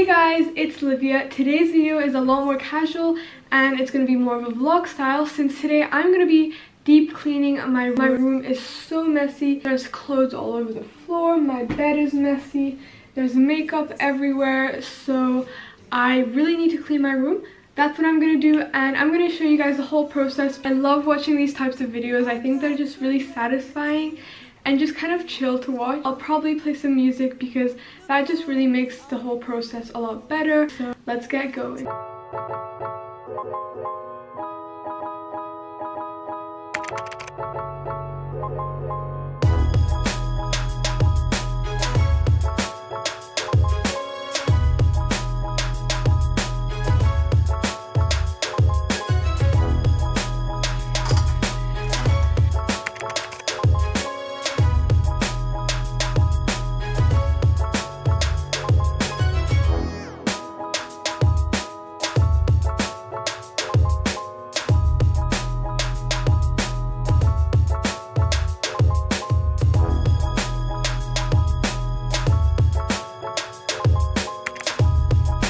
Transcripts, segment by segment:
Hey guys, it's Olivia. Today's video is a lot more casual and it's going to be more of a vlog style since today I'm going to be deep cleaning my room. My room is so messy. There's clothes all over the floor. My bed is messy. There's makeup everywhere. So I really need to clean my room. That's what I'm going to do, and I'm going to show you guys the whole process. I love watching these types of videos. I think they're just really satisfying and just kind of chill to watch. I'll probably play some music because that just really makes the whole process a lot better. So let's get going.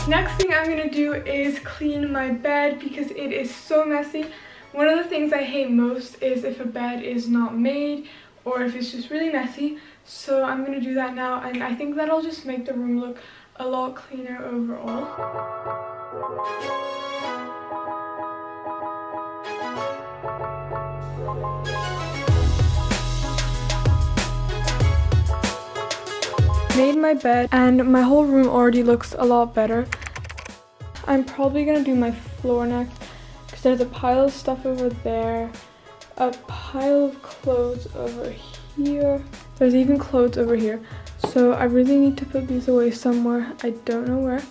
Next thing I'm gonna do is clean my bed because it is so messy. One of the things I hate most is if a bed is not made or if it's just really messy. So I'm gonna do that now, and I think that'll just make the room look a lot cleaner overall. Made my bed and my whole room already looks a lot better. I'm probably gonna do my floor next because there's a pile of stuff over there, a pile of clothes over here. There's even clothes over here. So I really need to put these away somewhere. I don't know where.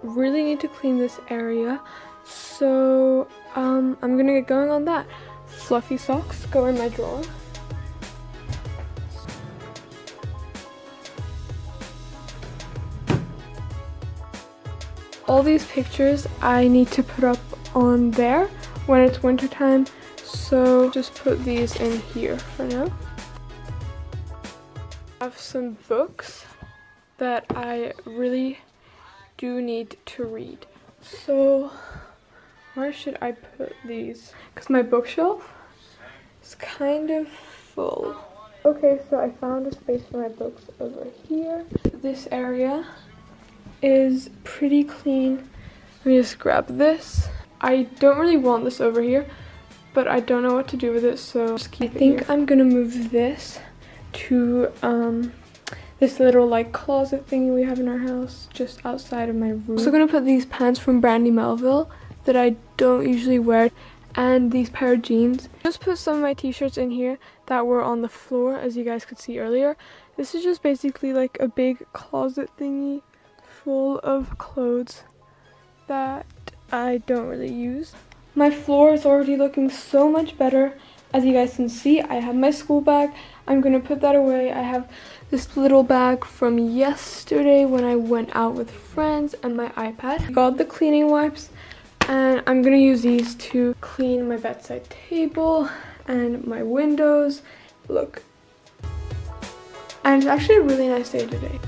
Really need to clean this area, so I'm gonna get going on that. Fluffy socks go in my drawer. All these pictures I need to put up on there when it's winter time, so just put these in here for now. I have some books that I really do need to read. So where should I put these? Because my bookshelf is kind of full. Okay, so I found a space for my books over here. This area is pretty clean. Let me just grab this. I don't really want this over here, but I don't know what to do with it, so just keep it here. I think I'm gonna move this to this little like closet thingy we have in our house just outside of my room. I'm also gonna put these pants from Brandy Melville that I don't usually wear, and these pair of jeans. Just put some of my t-shirts in here that were on the floor, as you guys could see earlier. This is just basically like a big closet thingy full of clothes that I don't really use. My floor is already looking so much better. As you guys can see, I have my school bag. I'm gonna put that away. I have this little bag from yesterday when I went out with friends, and my iPad. Got the cleaning wipes, and I'm gonna use these to clean my bedside table and my windows. Look. And it's actually a really nice day today.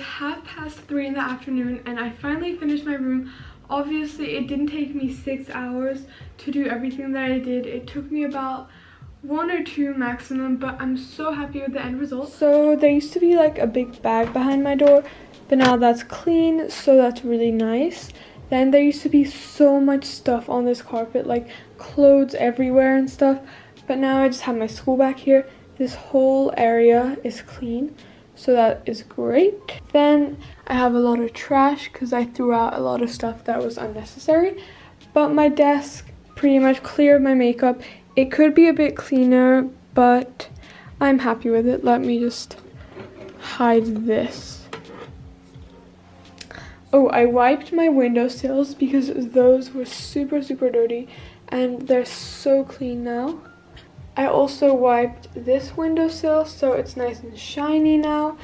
3:30 in the afternoon and I finally finished my room. Obviously, it didn't take me 6 hours to do everything that I did. It took me about 1 or 2 maximum, but I'm so happy with the end result. So there used to be like a big bag behind my door, but now that's clean, so that's really nice. Then there used to be so much stuff on this carpet, like clothes everywhere and stuff, but now I just have my school back here. This whole area is clean, so that is great. Then I have a lot of trash because I threw out a lot of stuff that was unnecessary, but my desk pretty much clear of my makeup. It could be a bit cleaner, but I'm happy with it. Let me just hide this. Oh, I wiped my windowsills because those were super dirty and they're so clean now. I also wiped this windowsill so it's nice and shiny now,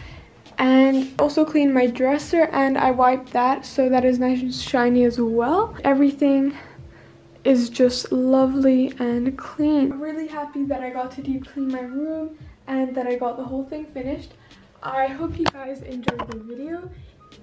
and also cleaned my dresser and I wiped that so that is nice and shiny as well. Everything is just lovely and clean. I'm really happy that I got to deep clean my room and that I got the whole thing finished. I hope you guys enjoyed the video.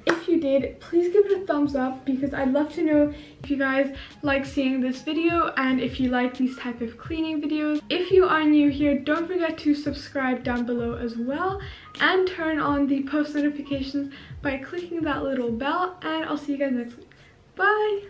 If you did, please give it a thumbs up because I'd love to know if you guys like seeing this video and if you like these type of cleaning videos. If you are new here, don't forget to subscribe down below as well and turn on the post notifications by clicking that little bell, and I'll see you guys next week. Bye!